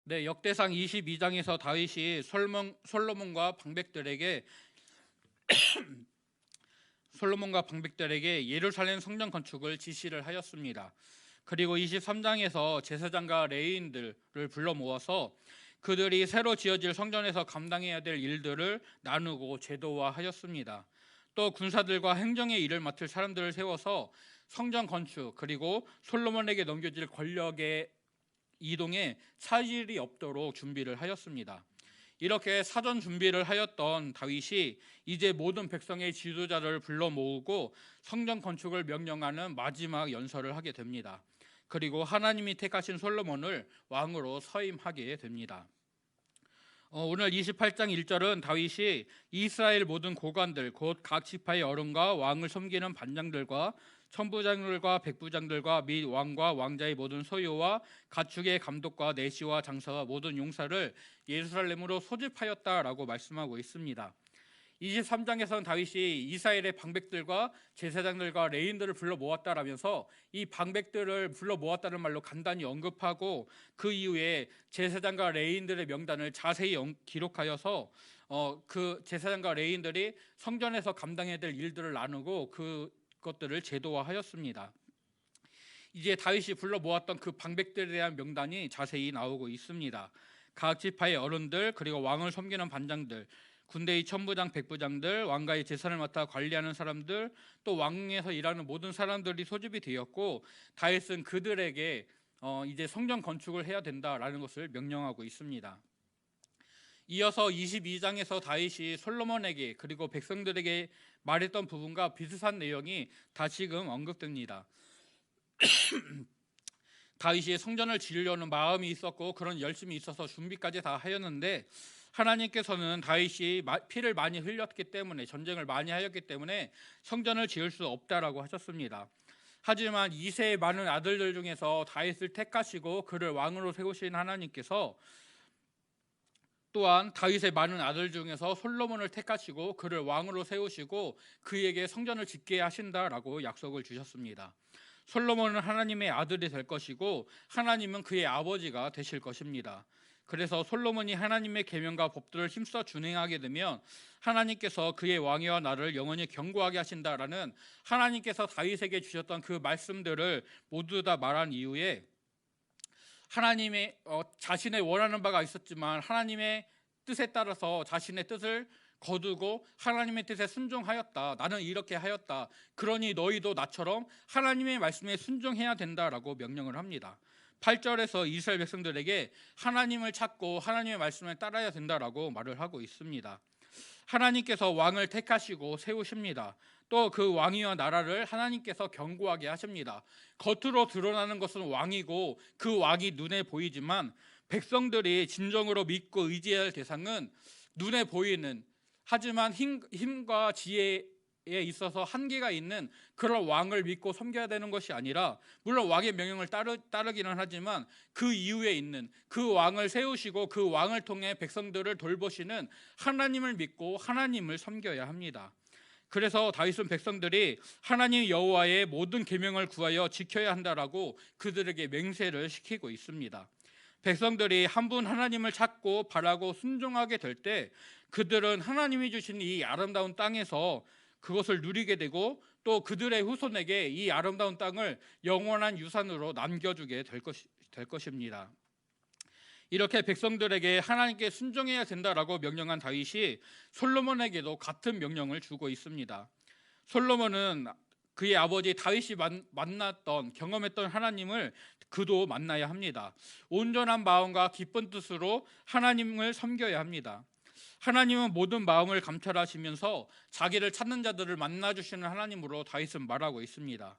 네, 역대상 22장에서 다윗이 솔로몬과 방백들에게 예루살렘 성전 건축을 지시를 하였습니다. 그리고 23장에서 제사장과 레위인들을 불러 모아서 그들이 새로 지어질 성전에서 감당해야 될 일들을 나누고 제도화하였습니다. 또 군사들과 행정의 일을 맡을 사람들을 세워서 성전 건축 그리고 솔로몬에게 넘겨질 권력의 이동에 차질이 없도록 준비를 하였습니다. 이렇게 사전 준비를 하였던 다윗이 이제 모든 백성의 지도자를 불러 모으고 성전 건축을 명령하는 마지막 연설을 하게 됩니다. 그리고 하나님이 택하신 솔로몬을 왕으로 서임하게 됩니다. 오늘 28장 1절은 다윗이 이스라엘 모든 고관들 곧 각 지파의 어른과 왕을 섬기는 반장들과 천부장들과 백부장들과 및 왕과 왕자의 모든 소유와 가축의 감독과 내시와 장사와 모든 용사를 예루살렘으로 소집하였다라고 말씀하고 있습니다. 23장에서는 다윗이 이스라엘의 방백들과 제사장들과 레인들을 불러 모았다라면서 이 방백들을 불러 모았다는 말로 간단히 언급하고 그 이후에 제사장과 레인들의 명단을 자세히 기록하여서 그 제사장과 레인들이 성전에서 감당해야 될 일들을 나누고 그것들을 제도화하였습니다. 이제 다윗이 불러 모았던 그 방백들에 대한 명단이 자세히 나오고 있습니다. 각 지파의 어른들 그리고 왕을 섬기는 반장들, 군대의 천부장, 백부장들, 왕가의 재산을 맡아 관리하는 사람들, 또 왕궁에서 일하는 모든 사람들이 소집이 되었고 다윗은 그들에게 이제 성전 건축을 해야 된다라는 것을 명령하고 있습니다. 이어서 22장에서 다윗이 솔로몬에게 그리고 백성들에게 말했던 부분과 비슷한 내용이 다시금 언급됩니다. 다윗이 성전을 지으려는 마음이 있었고 그런 열심이 있어서 준비까지 다 하였는데 하나님께서는 다윗이 피를 많이 흘렸기 때문에 전쟁을 많이 하였기 때문에 성전을 지을 수 없다라고 하셨습니다. 하지만 이세의 많은 아들들 중에서 다윗을 택하시고 그를 왕으로 세우신 하나님께서 또한 다윗의 많은 아들 중에서 솔로몬을 택하시고 그를 왕으로 세우시고 그에게 성전을 짓게 하신다라고 약속을 주셨습니다. 솔로몬은 하나님의 아들이 될 것이고 하나님은 그의 아버지가 되실 것입니다. 그래서 솔로몬이 하나님의 계명과 법들을 힘써 준행하게 되면 하나님께서 그의 왕위와 나를 영원히 견고하게 하신다라는 하나님께서 다윗에게 주셨던 그 말씀들을 모두 다 말한 이후에 하나님의 자신의 원하는 바가 있었지만 하나님의 뜻에 따라서 자신의 뜻을 거두고 하나님의 뜻에 순종하였다. 나는 이렇게 하였다. 그러니 너희도 나처럼 하나님의 말씀에 순종해야 된다라고 명령을 합니다. 8절에서 이스라엘 백성들에게 하나님을 찾고 하나님의 말씀을 따라야 된다라고 말을 하고 있습니다. 하나님께서 왕을 택하시고 세우십니다. 또 그 왕위와 나라를 하나님께서 견고하게 하십니다. 겉으로 드러나는 것은 왕이고 그 왕이 눈에 보이지만 백성들이 진정으로 믿고 의지해야 할 대상은 눈에 보이는 하지만 힘과 지혜에 있어서 한계가 있는 그런 왕을 믿고 섬겨야 되는 것이 아니라 물론 왕의 명령을 따르기는 하지만 그 이후에 있는 그 왕을 세우시고 그 왕을 통해 백성들을 돌보시는 하나님을 믿고 하나님을 섬겨야 합니다. 그래서 다윗은 백성들이 하나님 여호와의 모든 계명을 구하여 지켜야 한다라고 그들에게 맹세를 시키고 있습니다. 백성들이 한 분 하나님을 찾고 바라고 순종하게 될 때 그들은 하나님이 주신 이 아름다운 땅에서 그것을 누리게 되고 또 그들의 후손에게 이 아름다운 땅을 영원한 유산으로 남겨주게 될 것입니다. 이렇게 백성들에게 하나님께 순종해야 된다라고 명령한 다윗이 솔로몬에게도 같은 명령을 주고 있습니다. 솔로몬은 그의 아버지 다윗이 만났던 경험했던 하나님을 그도 만나야 합니다. 온전한 마음과 기쁜 뜻으로 하나님을 섬겨야 합니다. 하나님은 모든 마음을 감찰하시면서 자기를 찾는 자들을 만나주시는 하나님으로 다윗은 말하고 있습니다.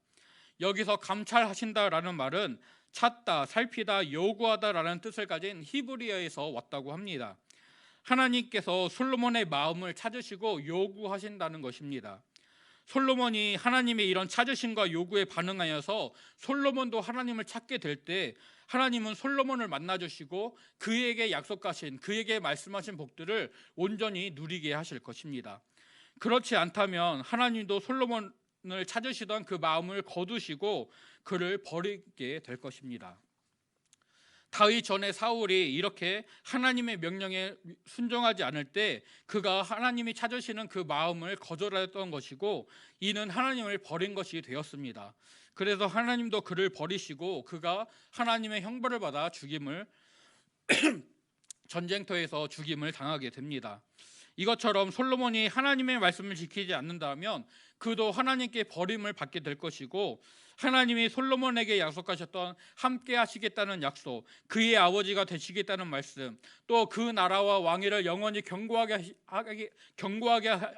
여기서 감찰하신다라는 말은 찾다, 살피다, 요구하다라는 뜻을 가진 히브리어에서 왔다고 합니다. 하나님께서 솔로몬의 마음을 찾으시고 요구하신다는 것입니다. 솔로몬이 하나님의 이런 찾으심과 요구에 반응하여서 솔로몬도 하나님을 찾게 될 때 하나님은 솔로몬을 만나주시고 그에게 약속하신 그에게 말씀하신 복들을 온전히 누리게 하실 것입니다. 그렇지 않다면 하나님도 솔로몬을 찾으시던 그 마음을 거두시고 그를 버리게 될 것입니다. 다윗 전에 사울이 이렇게 하나님의 명령에 순종하지 않을 때 그가 하나님이 찾으시는 그 마음을 거절했던 것이고, 이는 하나님을 버린 것이 되었습니다. 그래서 하나님도 그를 버리시고 그가 하나님의 형벌을 받아 전쟁터에서 죽임을 당하게 됩니다. 이것처럼 솔로몬이 하나님의 말씀을 지키지 않는다면 그도 하나님께 버림을 받게 될 것이고, 하나님이 솔로몬에게 약속하셨던 함께 하시겠다는 약속, 그의 아버지가 되시겠다는 말씀, 또 그 나라와 왕위를 영원히 견고하게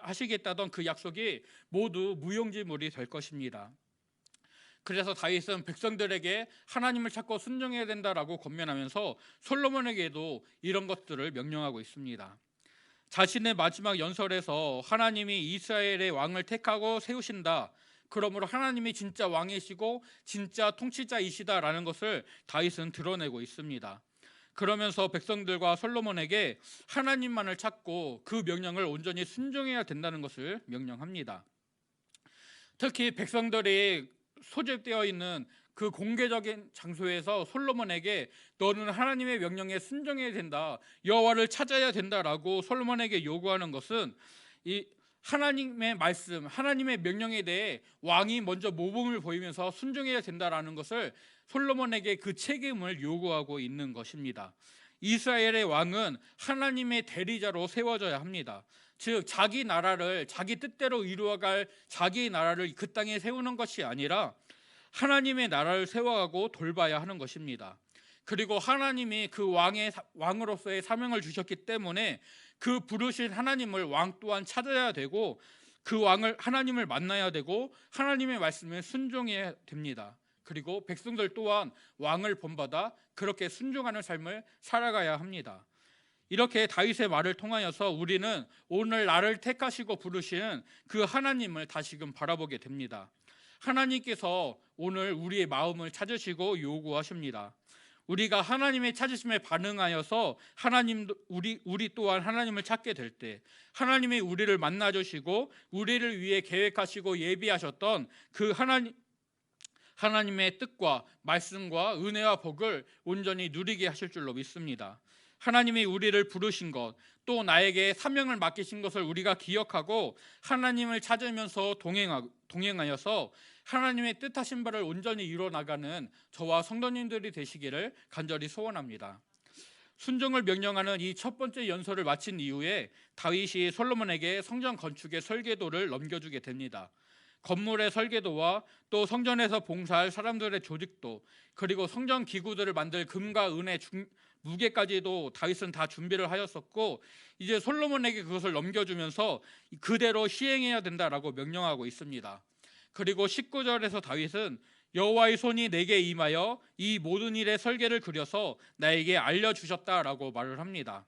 하시겠다던 그 약속이 모두 무용지물이 될 것입니다. 그래서 다윗은 백성들에게 하나님을 찾고 순종해야 된다라고 권면하면서 솔로몬에게도 이런 것들을 명령하고 있습니다. 자신의 마지막 연설에서 하나님이 이스라엘의 왕을 택하고 세우신다, 그러므로 하나님이 진짜 왕이시고 진짜 통치자이시다라는 것을 다윗은 드러내고 있습니다. 그러면서 백성들과 솔로몬에게 하나님만을 찾고 그 명령을 온전히 순종해야 된다는 것을 명령합니다. 특히 백성들이 소집되어 있는 그 공개적인 장소에서 솔로몬에게 너는 하나님의 명령에 순종해야 된다, 여호와를 찾아야 된다라고 솔로몬에게 요구하는 것은 이 하나님의 말씀, 하나님의 명령에 대해 왕이 먼저 모범을 보이면서 순종해야 된다라는 것을 솔로몬에게 그 책임을 요구하고 있는 것입니다. 이스라엘의 왕은 하나님의 대리자로 세워져야 합니다. 즉 자기 나라를 자기 뜻대로 이루어갈 자기 나라를 그 땅에 세우는 것이 아니라 하나님의 나라를 세워가고 돌봐야 하는 것입니다. 그리고 하나님이 그 왕으로서의 사명을 주셨기 때문에 그 부르신 하나님을 왕 또한 찾아야 되고, 그 왕을 하나님을 만나야 되고 하나님의 말씀에 순종해야 됩니다. 그리고 백성들 또한 왕을 본받아 그렇게 순종하는 삶을 살아가야 합니다. 이렇게 다윗의 말을 통하여서 우리는 오늘 나를 택하시고 부르시는 그 하나님을 다시금 바라보게 됩니다. 하나님께서 오늘 우리의 마음을 찾으시고 요구하십니다. 우리가 하나님의 찾으심에 반응하여서 우리 또한 하나님을 찾게 될 때, 하나님이 우리를 만나 주시고 우리를 위해 계획하시고 예비하셨던 그 하나님의 뜻과 말씀과 은혜와 복을 온전히 누리게 하실 줄로 믿습니다. 하나님이 우리를 부르신 것, 또 나에게 사명을 맡기신 것을 우리가 기억하고 하나님을 찾으면서 동행하여서 하나님의 뜻하신 바를 온전히 이뤄나가는 저와 성도님들이 되시기를 간절히 소원합니다. 순종을 명령하는 이 첫 번째 연설을 마친 이후에 다윗이 솔로몬에게 성전 건축의 설계도를 넘겨주게 됩니다. 건물의 설계도와 또 성전에서 봉사할 사람들의 조직도, 그리고 성전 기구들을 만들 금과 은의 무게까지도 다윗은 다 준비를 하였었고, 이제 솔로몬에게 그것을 넘겨주면서 그대로 시행해야 된다라고 명령하고 있습니다. 그리고 19절에서 다윗은 여호와의 손이 내게 임하여 이 모든 일의 설계를 그려서 나에게 알려주셨다라고 말을 합니다.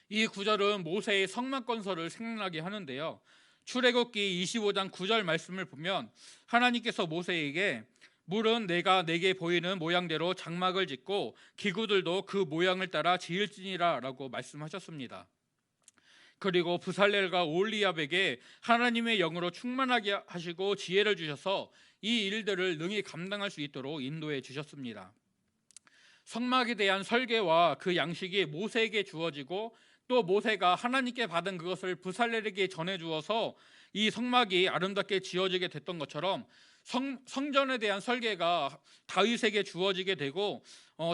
이 구절은 모세의 성막 건설을 생각나게 하는데요, 출애굽기 25장 9절 말씀을 보면 하나님께서 모세에게 물은 내가 내게 보이는 모양대로 장막을 짓고 기구들도 그 모양을 따라 지을지니라 라고 말씀하셨습니다. 그리고 부살렐과 올리압에게 하나님의 영으로 충만하게 하시고 지혜를 주셔서 이 일들을 능히 감당할 수 있도록 인도해 주셨습니다. 성막에 대한 설계와 그 양식이 모세에게 주어지고, 또 모세가 하나님께 받은 그것을 부살렐에게 전해 주어서 이 성막이 아름답게 지어지게 됐던 것처럼 성전에 대한 설계가 다윗에게 주어지게 되고,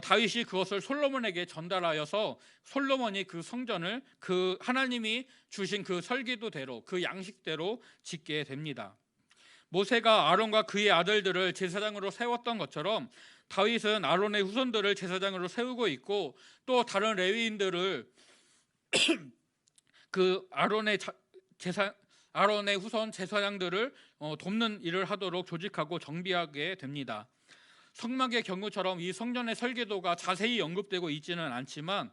다윗이 그것을 솔로몬에게 전달하여서 솔로몬이 그 성전을 그 하나님이 주신 그 설계도대로, 그 양식대로 짓게 됩니다. 모세가 아론과 그의 아들들을 제사장으로 세웠던 것처럼 다윗은 아론의 후손들을 제사장으로 세우고 있고, 또 다른 레위인들을 그 아론의 후손 제사장들을 돕는 일을 하도록 조직하고 정비하게 됩니다. 성막의 경우처럼 이 성전의 설계도가 자세히 언급되고 있지는 않지만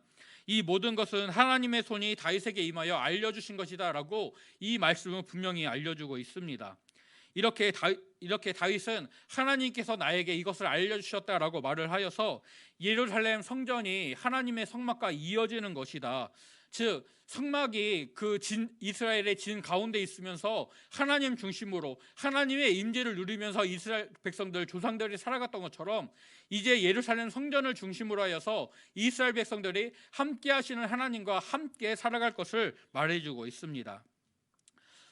이 모든 것은 하나님의 손이 다윗에게 임하여 알려주신 것이다 라고 이 말씀은 분명히 알려주고 있습니다. 이렇게 다윗은 하나님께서 나에게 이것을 알려주셨다라고 말을 하여서 예루살렘 성전이 하나님의 성막과 이어지는 것이다, 즉 성막이 그 이스라엘의 진 가운데 있으면서 하나님 중심으로 하나님의 임재를 누리면서 이스라엘 백성들 조상들이 살아갔던 것처럼 이제 예루살렘 성전을 중심으로 하여서 이스라엘 백성들이 함께 하시는 하나님과 함께 살아갈 것을 말해주고 있습니다.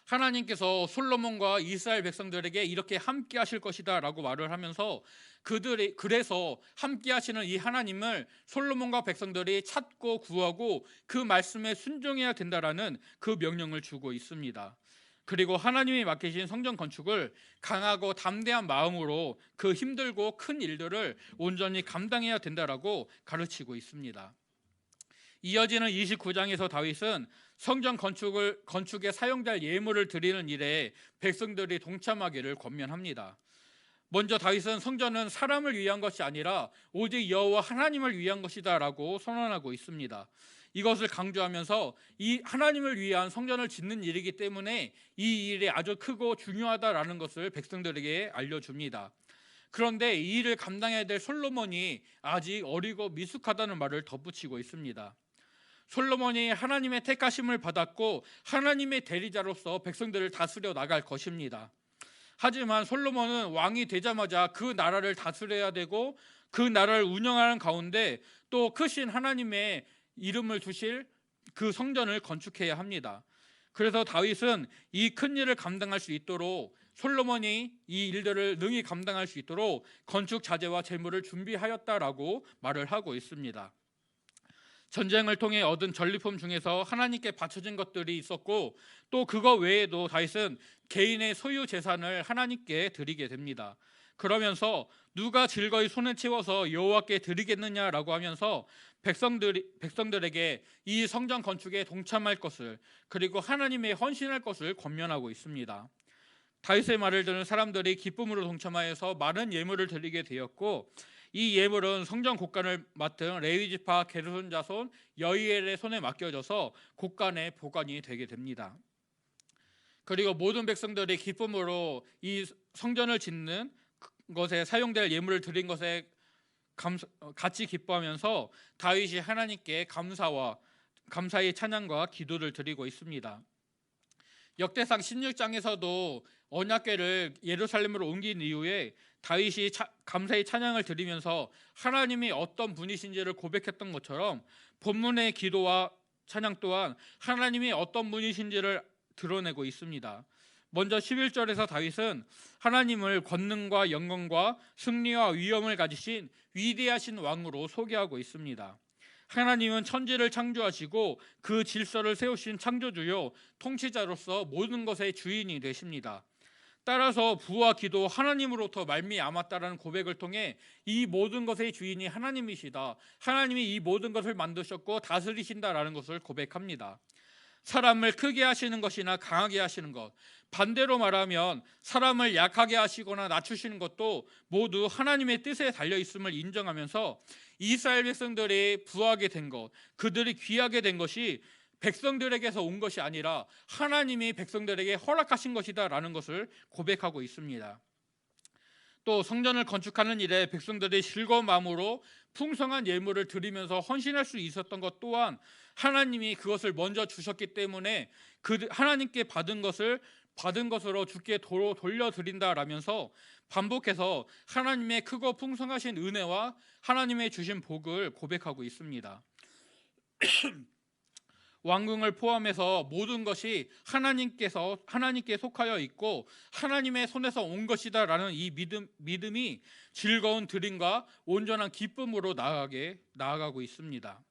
하나님께서 솔로몬과 이스라엘 백성들에게 이렇게 함께 하실 것이다 라고 말을 하면서 그들이 그래서 함께 하시는 이 하나님을 솔로몬과 백성들이 찾고 구하고 그 말씀에 순종해야 된다라는 그 명령을 주고 있습니다. 그리고 하나님이 맡기신 성전 건축을 강하고 담대한 마음으로 그 힘들고 큰 일들을 온전히 감당해야 된다라고 가르치고 있습니다. 이어지는 29장에서 다윗은 성전 건축에 사용될 예물을 드리는 일에 백성들이 동참하기를 권면합니다. 먼저 다윗은 성전은 사람을 위한 것이 아니라 오직 여호와 하나님을 위한 것이다 라고 선언하고 있습니다. 이것을 강조하면서 이 하나님을 위한 성전을 짓는 일이기 때문에 이 일이 아주 크고 중요하다라는 것을 백성들에게 알려줍니다. 그런데 이 일을 감당해야 될 솔로몬이 아직 어리고 미숙하다는 말을 덧붙이고 있습니다. 솔로몬이 하나님의 택하심을 받았고 하나님의 대리자로서 백성들을 다스려 나갈 것입니다. 하지만 솔로몬은 왕이 되자마자 그 나라를 다스려야 되고 그 나라를 운영하는 가운데 또 크신 하나님의 이름을 두실 그 성전을 건축해야 합니다. 그래서 다윗은 이 큰 일을 감당할 수 있도록 솔로몬이 이 일들을 능히 감당할 수 있도록 건축 자재와 재물을 준비하였다라고 말을 하고 있습니다. 전쟁을 통해 얻은 전리품 중에서 하나님께 바쳐진 것들이 있었고 또 그거 외에도 다윗은 개인의 소유 재산을 하나님께 드리게 됩니다. 그러면서 누가 즐거이 손에 채워서 여호와께 드리겠느냐라고 하면서 백성들에게 이 성전 건축에 동참할 것을 그리고 하나님의 헌신할 것을 권면하고 있습니다. 다윗의 말을 듣는 사람들이 기쁨으로 동참하여서 많은 예물을 드리게 되었고 이 예물은 성전 곳간을 맡은 레위 지파 게르손 자손 여이엘의 손에 맡겨져서 곳간에 보관이 되게 됩니다. 그리고 모든 백성들이 기쁨으로 이 성전을 짓는 것에 사용될 예물을 드린 것에 같이 기뻐하면서 다윗이 하나님께 감사의 찬양과 기도를 드리고 있습니다. 역대상 16장에서도 언약궤를 예루살렘으로 옮긴 이후에 다윗이 감사의 찬양을 드리면서 하나님이 어떤 분이신지를 고백했던 것처럼 본문의 기도와 찬양 또한 하나님이 어떤 분이신지를 드러내고 있습니다. 먼저 11절에서 다윗은 하나님을 권능과 영광과 승리와 위엄을 가지신 위대하신 왕으로 소개하고 있습니다. 하나님은 천지를 창조하시고 그 질서를 세우신 창조주요 통치자로서 모든 것의 주인이 되십니다. 따라서 부와 기도 하나님으로부터 말미암았다라는 고백을 통해 이 모든 것의 주인이 하나님이시다. 하나님이 이 모든 것을 만드셨고 다스리신다라는 것을 고백합니다. 사람을 크게 하시는 것이나 강하게 하시는 것, 반대로 말하면 사람을 약하게 하시거나 낮추시는 것도 모두 하나님의 뜻에 달려있음을 인정하면서 이스라엘 백성들이 부하게 된 것, 그들이 귀하게 된 것이 백성들에게서 온 것이 아니라 하나님이 백성들에게 허락하신 것이다 라는 것을 고백하고 있습니다. 또 성전을 건축하는 일에 백성들이 즐거운 마음으로 풍성한 예물을 드리면서 헌신할 수 있었던 것 또한 하나님이 그것을 먼저 주셨기 때문에 그 하나님께 받은 것으로 주께 도로 돌려드린다라면서 반복해서 하나님의 크고 풍성하신 은혜와 하나님의 주신 복을 고백하고 있습니다. 왕궁을 포함해서 모든 것이 하나님께 속하여 있고 하나님의 손에서 온 것이다라는 이 믿음이 즐거운 드림과 온전한 기쁨으로 나아가고 있습니다.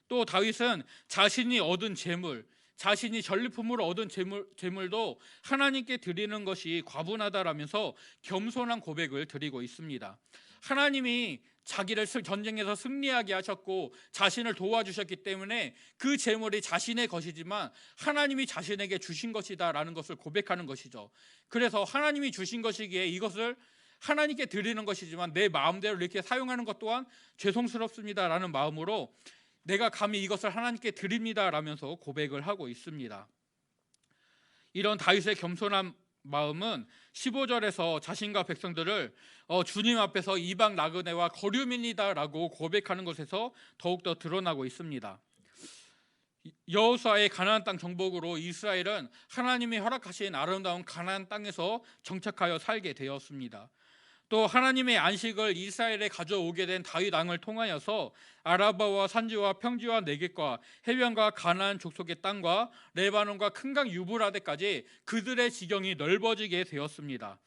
또 다윗은 자신이 얻은 재물, 자신이 전리품으로 얻은 재물도 하나님께 드리는 것이 과분하다라면서 겸손한 고백을 드리고 있습니다. 하나님이 자기를 전쟁에서 승리하게 하셨고 자신을 도와주셨기 때문에 그 재물이 자신의 것이지만 하나님이 자신에게 주신 것이다 라는 것을 고백하는 것이죠. 그래서 하나님이 주신 것이기에 이것을 하나님께 드리는 것이지만 내 마음대로 이렇게 사용하는 것 또한 죄송스럽습니다 라는 마음으로 내가 감히 이것을 하나님께 드립니다 라면서 고백을 하고 있습니다. 이런 다윗의 겸손한 마음은 15절에서 자신과 백성들을 주님 앞에서 이방 나그네와 거류민이다라고 고백하는 것에서 더욱더 드러나고 있습니다. 여호수아의 가나안 땅 정복으로 이스라엘은 하나님이 허락하신 아름다운 가나안 땅에서 정착하여 살게 되었습니다. 또 하나님의 안식을 이스라엘에 가져오게 된 다윗 왕을 통하여서 아라바와 산지와 평지와 내겝과 해변과 가나안 족속의 땅과 레바논과 큰 강 유브라데까지 그들의 지경이 넓어지게 되었습니다.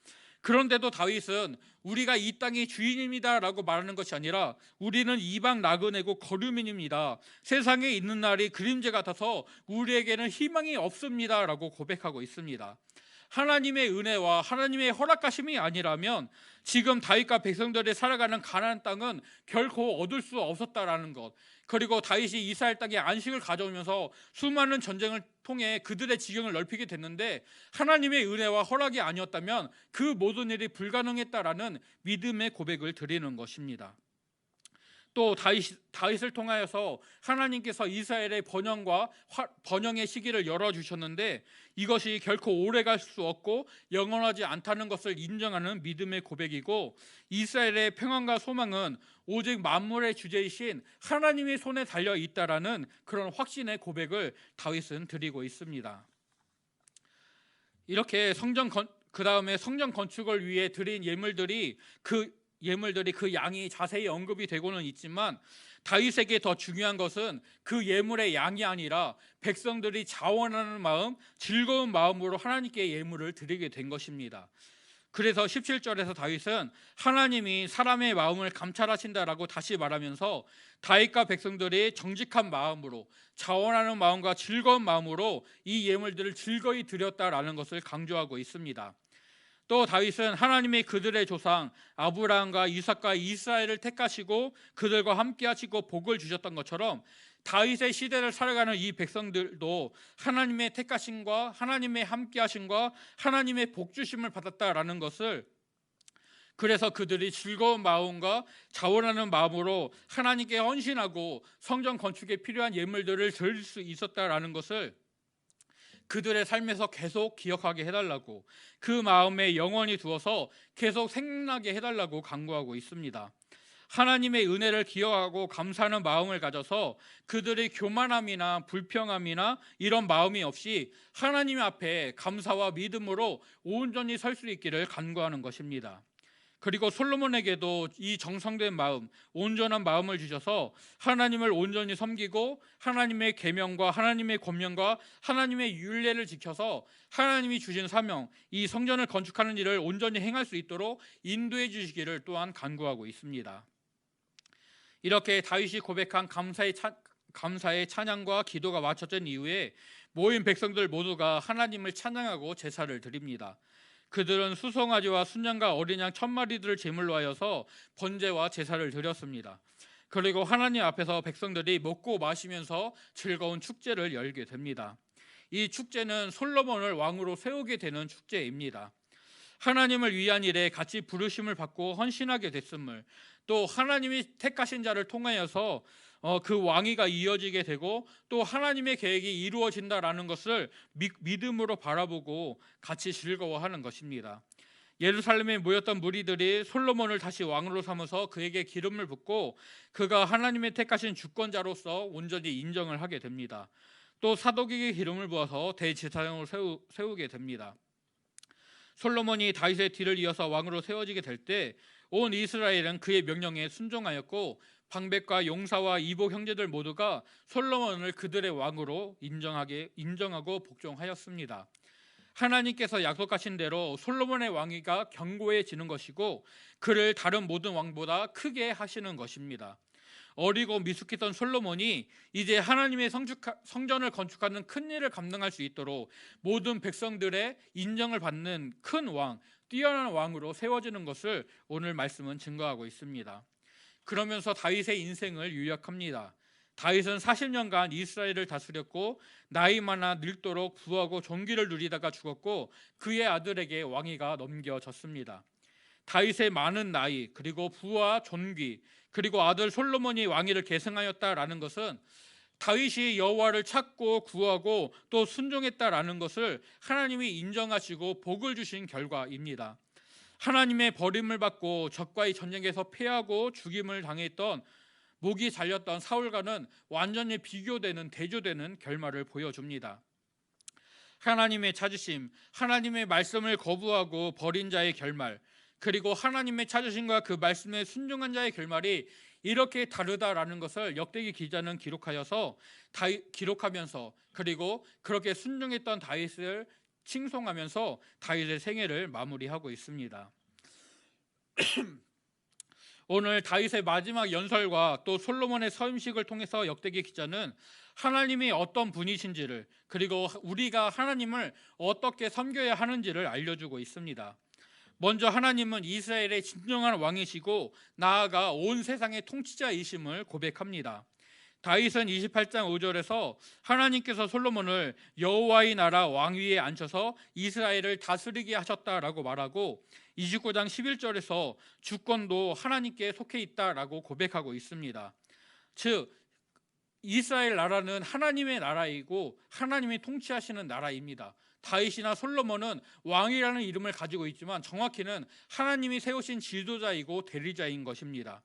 그런데도 다윗은 우리가 이 땅의 주인입니다라고 말하는 것이 아니라 우리는 이방 나그네고 거류민입니다. 세상에 있는 날이 그림자 같아서 우리에게는 희망이 없습니다라고 고백하고 있습니다. 하나님의 은혜와 하나님의 허락하심이 아니라면 지금 다윗과 백성들이 살아가는 가나안 땅은 결코 얻을 수 없었다라는 것, 그리고 다윗이 이스라엘 땅에 안식을 가져오면서 수많은 전쟁을 통해 그들의 지경을 넓히게 됐는데 하나님의 은혜와 허락이 아니었다면 그 모든 일이 불가능했다라는 믿음의 고백을 드리는 것입니다. 또 다윗을 통하여서 하나님께서 이스라엘의 번영의 시기를 열어주셨는데 이것이 결코 오래갈 수 없고 영원하지 않다는 것을 인정하는 믿음의 고백이고, 이스라엘의 평안과 소망은 오직 만물의 주제이신 하나님의 손에 달려 있다라는 그런 확신의 고백을 다윗은 드리고 있습니다. 이렇게 그 다음에 성전 건축을 위해 드린 예물들이 그 양이 자세히 언급이 되고는 있지만 다윗에게 더 중요한 것은 그 예물의 양이 아니라 백성들이 자원하는 마음, 즐거운 마음으로 하나님께 예물을 드리게 된 것입니다. 그래서 17절에서 다윗은 하나님이 사람의 마음을 감찰하신다라고 다시 말하면서 다윗과 백성들이 정직한 마음으로, 자원하는 마음과 즐거운 마음으로 이 예물들을 즐거이 드렸다라는 것을 강조하고 있습니다. 또 다윗은 하나님이 그들의 조상 아브라함과 이삭과 이스라엘을 택하시고 그들과 함께 하시고 복을 주셨던 것처럼 다윗의 시대를 살아가는 이 백성들도 하나님의 택하심과 하나님의 함께 하심과 하나님의 복 주심을 받았다라는 것을, 그래서 그들이 즐거운 마음과 자원하는 마음으로 하나님께 헌신하고 성전 건축에 필요한 예물들을 드릴 수 있었다라는 것을 그들의 삶에서 계속 기억하게 해달라고, 그 마음에 영원히 두어서 계속 생각나게 해달라고 간구하고 있습니다. 하나님의 은혜를 기억하고 감사하는 마음을 가져서 그들의 교만함이나 불평함이나 이런 마음이 없이 하나님 앞에 감사와 믿음으로 온전히 설 수 있기를 간구하는 것입니다. 그리고 솔로몬에게도 이 정성된 마음, 온전한 마음을 주셔서 하나님을 온전히 섬기고 하나님의 계명과 하나님의 권면과 하나님의 율례를 지켜서 하나님이 주신 사명, 이 성전을 건축하는 일을 온전히 행할 수 있도록 인도해 주시기를 또한 간구하고 있습니다. 이렇게 다윗이 고백한 감사의 찬양과 기도가 마쳐진 이후에 모인 백성들 모두가 하나님을 찬양하고 제사를 드립니다. 그들은 수송아지와 순양과 어린 양 1000마리들을 제물로 하여서 번제와 제사를 드렸습니다. 그리고 하나님 앞에서 백성들이 먹고 마시면서 즐거운 축제를 열게 됩니다. 이 축제는 솔로몬을 왕으로 세우게 되는 축제입니다. 하나님을 위한 일에 같이 부르심을 받고 헌신하게 됐음을, 또 하나님이 택하신 자를 통하여서 그 왕위가 이어지게 되고 또 하나님의 계획이 이루어진다라는 것을 믿음으로 바라보고 같이 즐거워하는 것입니다. 예루살렘에 모였던 무리들이 솔로몬을 다시 왕으로 삼아서 그에게 기름을 붓고 그가 하나님의 택하신 주권자로서 온전히 인정을 하게 됩니다. 또 사독에게 기름을 부어서 대제사장으로 세우게 됩니다. 솔로몬이 다윗의 뒤를 이어서 왕으로 세워지게 될 때 온 이스라엘은 그의 명령에 순종하였고 방백과 용사와 이복 형제들 모두가 솔로몬을 그들의 왕으로 인정하고 복종하였습니다. 하나님께서 약속하신 대로 솔로몬의 왕위가 견고해지는 것이고 그를 다른 모든 왕보다 크게 하시는 것입니다. 어리고 미숙했던 솔로몬이 이제 하나님의 성전을 건축하는 큰 일을 감당할 수 있도록 모든 백성들의 인정을 받는 큰 왕, 뛰어난 왕으로 세워지는 것을 오늘 말씀은 증거하고 있습니다. 그러면서 다윗의 인생을 요약합니다. 다윗은 40년간 이스라엘을 다스렸고 나이 많아 늙도록 부하고 존귀를 누리다가 죽었고 그의 아들에게 왕위가 넘겨졌습니다. 다윗의 많은 나이, 그리고 부와 존귀, 그리고 아들 솔로몬이 왕위를 계승하였다라는 것은 다윗이 여호와를 찾고 구하고 또 순종했다라는 것을 하나님이 인정하시고 복을 주신 결과입니다. 하나님의 버림을 받고 적과의 전쟁에서 패하고 죽임을 당했던 목이 잘렸던 사울과는 완전히 비교되는 대조되는 결말을 보여줍니다. 하나님의 찾으심, 하나님의 말씀을 거부하고 버린 자의 결말, 그리고 하나님의 찾으심과 그 말씀에 순종한 자의 결말이 이렇게 다르다라는 것을 역대기 기자는 기록하면서 그리고 그렇게 순종했던 다윗을 칭송하면서 다윗의 생애를 마무리하고 있습니다. 오늘 다윗의 마지막 연설과 또 솔로몬의 서임식을 통해서 역대기 기자는 하나님이 어떤 분이신지를, 그리고 우리가 하나님을 어떻게 섬겨야 하는지를 알려주고 있습니다. 먼저 하나님은 이스라엘의 진정한 왕이시고 나아가 온 세상의 통치자이심을 고백합니다. 다윗은 28장 5절에서 하나님께서 솔로몬을 여호와의 나라 왕위에 앉혀서 이스라엘을 다스리게 하셨다라고 말하고, 29장 11절에서 주권도 하나님께 속해 있다라고 고백하고 있습니다. 즉 이스라엘 나라는 하나님의 나라이고 하나님이 통치하시는 나라입니다. 다윗이나 솔로몬은 왕이라는 이름을 가지고 있지만 정확히는 하나님이 세우신 지도자이고 대리자인 것입니다.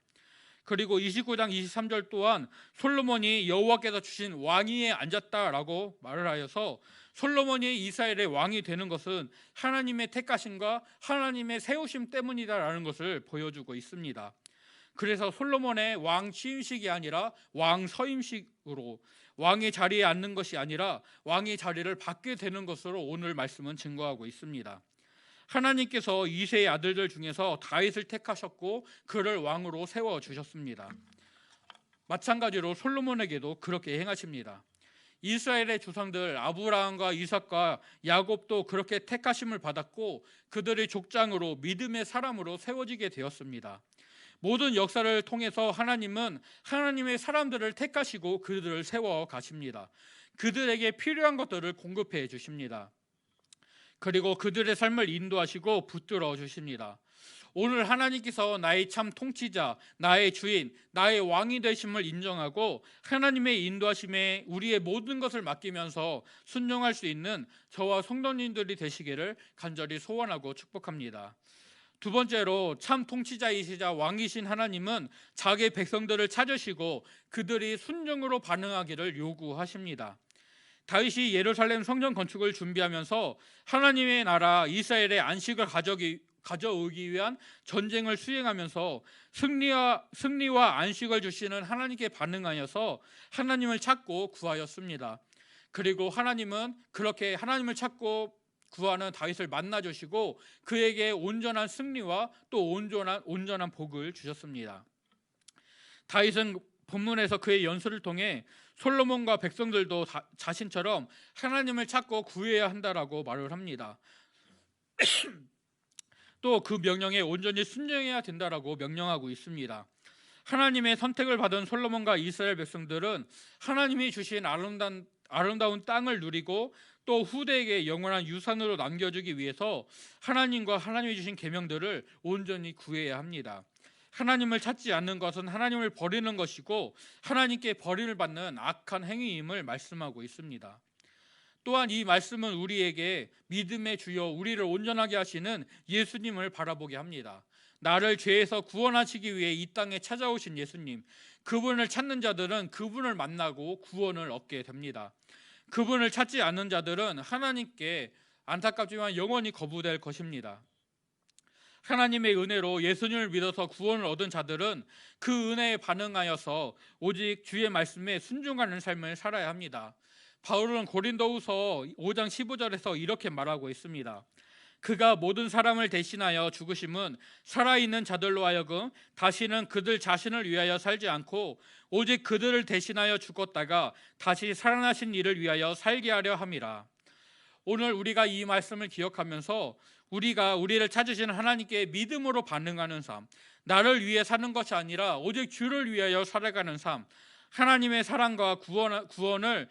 그리고 29장 23절 또한 솔로몬이 여호와께서 주신 왕위에 앉았다라고 말을 하여서 솔로몬이 이스라엘의 왕이 되는 것은 하나님의 택하심과 하나님의 세우심 때문이다라는 것을 보여주고 있습니다. 그래서 솔로몬의 왕 취임식이 아니라 왕 서임식으로 왕의 자리에 앉는 것이 아니라 왕의 자리를 받게 되는 것으로 오늘 말씀은 증거하고 있습니다. 하나님께서 이새의 아들들 중에서 다윗을 택하셨고 그를 왕으로 세워주셨습니다. 마찬가지로 솔로몬에게도 그렇게 행하십니다. 이스라엘의 조상들 아브라함과 이삭과 야곱도 그렇게 택하심을 받았고 그들의 족장으로 믿음의 사람으로 세워지게 되었습니다. 모든 역사를 통해서 하나님은 하나님의 사람들을 택하시고 그들을 세워 가십니다. 그들에게 필요한 것들을 공급해 주십니다. 그리고 그들의 삶을 인도하시고 붙들어 주십니다. 오늘 하나님께서 나의 참 통치자, 나의 주인, 나의 왕이 되심을 인정하고 하나님의 인도하심에 우리의 모든 것을 맡기면서 순종할 수 있는 저와 성도님들이 되시기를 간절히 소원하고 축복합니다. 두 번째로 참 통치자이시자 왕이신 하나님은 자기 백성들을 찾으시고 그들이 순종으로 반응하기를 요구하십니다. 다윗이 예루살렘 성전 건축을 준비하면서 하나님의 나라 이스라엘의 안식을 가져오기 위한 전쟁을 수행하면서 승리와 안식을 주시는 하나님께 반응하여서 하나님을 찾고 구하였습니다. 그리고 하나님은 그렇게 하나님을 찾고 구하는 다윗을 만나주시고 그에게 온전한 승리와 또 온전한 복을 주셨습니다. 다윗은 본문에서 그의 연설을 통해 솔로몬과 백성들도 자신처럼 하나님을 찾고 구해야 한다라고 말을 합니다. 또 그 명령에 온전히 순종해야 된다라고 명령하고 있습니다. 하나님의 선택을 받은 솔로몬과 이스라엘 백성들은 하나님이 주신 아름다운 땅을 누리고 또 후대에게 영원한 유산으로 남겨주기 위해서 하나님과 하나님이 주신 계명들을 온전히 구해야 합니다. 하나님을 찾지 않는 것은 하나님을 버리는 것이고 하나님께 버림을 받는 악한 행위임을 말씀하고 있습니다. 또한 이 말씀은 우리에게 믿음의 주여 우리를 온전하게 하시는 예수님을 바라보게 합니다. 나를 죄에서 구원하시기 위해 이 땅에 찾아오신 예수님, 그분을 찾는 자들은 그분을 만나고 구원을 얻게 됩니다. 그분을 찾지 않는 자들은 하나님께 안타깝지만 영원히 거부될 것입니다. 하나님의 은혜로 예수님을 믿어서 구원을 얻은 자들은 그 은혜에 반응하여서 오직 주의 말씀에 순종하는 삶을 살아야 합니다. 바울은 고린도후서 5장 15절에서 이렇게 말하고 있습니다. 그가 모든 사람을 대신하여 죽으심은 살아있는 자들로 하여금 다시는 그들 자신을 위하여 살지 않고 오직 그들을 대신하여 죽었다가 다시 살아나신 이를 위하여 살게 하려 함이라. 오늘 우리가 이 말씀을 기억하면서 우리가 우리를 찾으시는 하나님께 믿음으로 반응하는 삶, 나를 위해 사는 것이 아니라 오직 주를 위하여 살아가는 삶, 하나님의 사랑과 구원을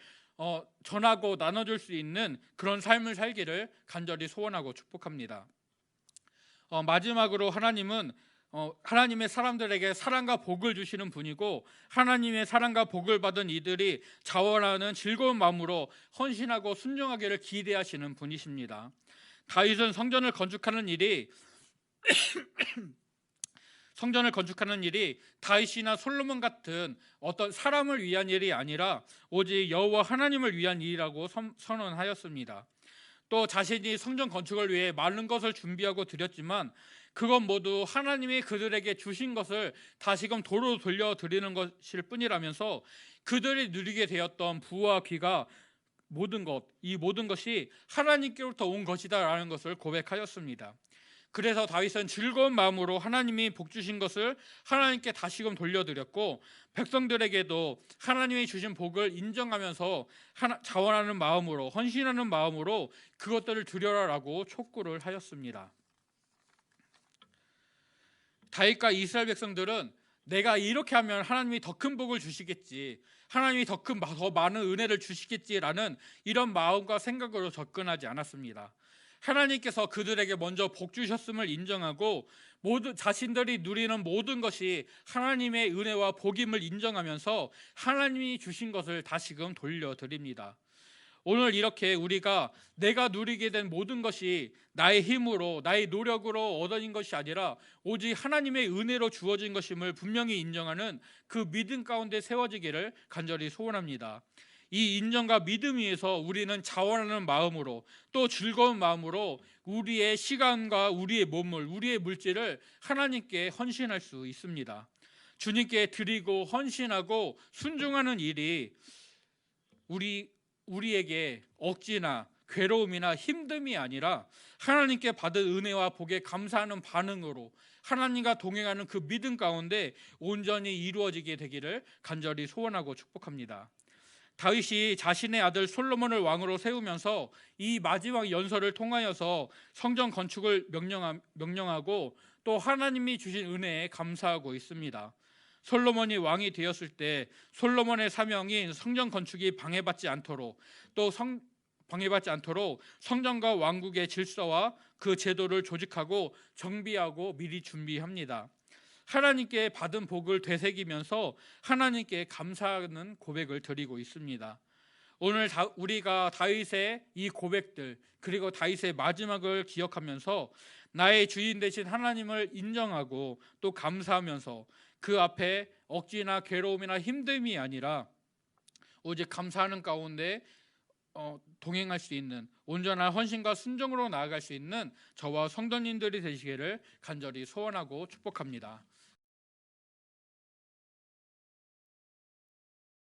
전하고 나눠줄 수 있는 그런 삶을 살기를 간절히 소원하고 축복합니다. 마지막으로 하나님은 하나님의 사람들에게 사랑과 복을 주시는 분이고 하나님의 사랑과 복을 받은 이들이 자원하는 즐거운 마음으로 헌신하고 순종하기를 기대하시는 분이십니다. 다윗은 성전을 건축하는 일이 성전을 건축하는 일이 다윗이나 솔로몬 같은 어떤 사람을 위한 일이 아니라 오직 여호와 하나님을 위한 일이라고 선언하였습니다. 또 자신이 성전 건축을 위해 많은 것을 준비하고 드렸지만 그건 모두 하나님이 그들에게 주신 것을 다시금 도로 돌려드리는 것일 뿐이라면서 그들이 누리게 되었던 부와 귀가 이 모든 것이 하나님께로부터 온 것이다라는 것을 고백하였습니다. 그래서 다윗은 즐거운 마음으로 하나님이 복 주신 것을 하나님께 다시금 돌려드렸고 백성들에게도 하나님이 주신 복을 인정하면서 자원하는 마음으로, 헌신하는 마음으로 그것들을 드려라라고 촉구를 하였습니다. 다윗과 이스라엘 백성들은 내가 이렇게 하면 하나님이 더 큰 복을 주시겠지, 하나님이 더 많은 은혜를 주시겠지라는 이런 마음과 생각으로 접근하지 않았습니다. 하나님께서 그들에게 먼저 복 주셨음을 인정하고 자신들이 누리는 모든 것이 하나님의 은혜와 복임을 인정하면서 하나님이 주신 것을 다시금 돌려드립니다. 오늘 이렇게 우리가 내가 누리게 된 모든 것이 나의 힘으로, 나의 노력으로 얻어진 것이 아니라 오직 하나님의 은혜로 주어진 것임을 분명히 인정하는 그 믿음 가운데 세워지기를 간절히 소원합니다. 이 인정과 믿음 위에서 우리는 자원하는 마음으로, 또 즐거운 마음으로 우리의 시간과 우리의 몸을, 우리의 물질을 하나님께 헌신할 수 있습니다. 주님께 드리고 헌신하고 순종하는 일이 우리에게 억지나 괴로움이나 힘듦이 아니라 하나님께 받은 은혜와 복에 감사하는 반응으로 하나님과 동행하는 그 믿음 가운데 온전히 이루어지게 되기를 간절히 소원하고 축복합니다. 다윗이 자신의 아들 솔로몬을 왕으로 세우면서 이 마지막 연설을 통하여서 성전 건축을 명령하고 또 하나님이 주신 은혜에 감사하고 있습니다. 솔로몬이 왕이 되었을 때 솔로몬의 사명인 성전 건축이 방해받지 않도록 성전과 왕국의 질서와 그 제도를 조직하고 정비하고 미리 준비합니다. 하나님께 받은 복을 되새기면서 하나님께 감사하는 고백을 드리고 있습니다. 오늘 우리가 다윗의 이 고백들, 그리고 다윗의 마지막을 기억하면서 나의 주인 되신 하나님을 인정하고 또 감사하면서 그 앞에 억지나 괴로움이나 힘듦이 아니라 오직 감사하는 가운데 동행할 수 있는 온전한 헌신과 순종으로 나아갈 수 있는 저와 성도님들이 되시기를 간절히 소원하고 축복합니다.